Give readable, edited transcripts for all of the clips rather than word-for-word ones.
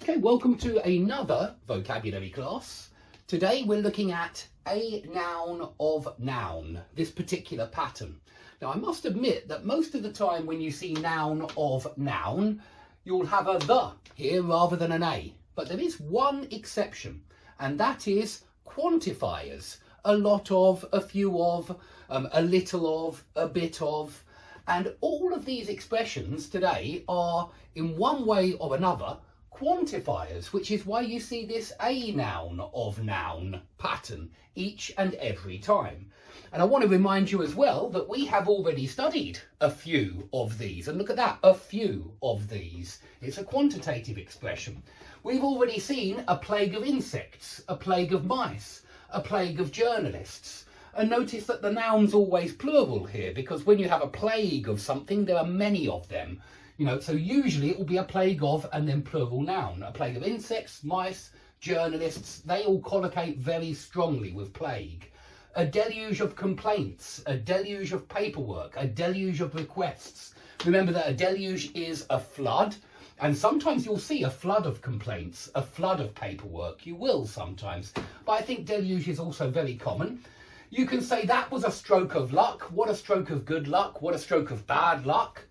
Okay, welcome to another vocabulary class. Today we're looking at a noun of noun, this particular pattern. Now I must admit that most of the time when you see noun of noun, you'll have a the here rather than an a. But there is one exception, and that is quantifiers. A lot of, a few of, a little of, a bit of. And all of these expressions today are, in one way or another, quantifiers, which is why you see this a noun of noun pattern each and every time. And I want to remind you as well that we have already studied a few of these. And look at that, a few of these. It's a quantitative expression. We've already seen a plague of insects, a plague of mice, a plague of journalists. And notice that the noun's always plural here, because when you have a plague of something, there are many of them. You know, so usually it will be a plague of and then plural noun. A plague of insects, mice, journalists, they all collocate very strongly with plague. A deluge of complaints, a deluge of paperwork, a deluge of requests. Remember that a deluge is a flood, and sometimes you'll see a flood of complaints, a flood of paperwork. You will sometimes, but I think deluge is also very common. You can say that was a stroke of luck. What a stroke of good luck. What a stroke of bad luck.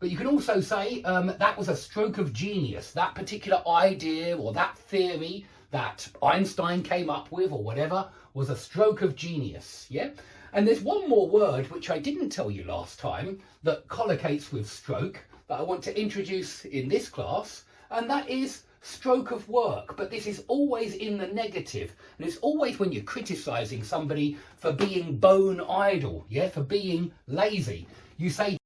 But you can also say that was a stroke of genius. That particular idea or that theory that Einstein came up with or whatever was a stroke of genius. Yeah. And there's one more word which I didn't tell you last time that collocates with stroke that I want to introduce in this class, and that is stroke of work. But this is always in the negative, and it's always when you're criticizing somebody for being bone idle, yeah, for being lazy. You say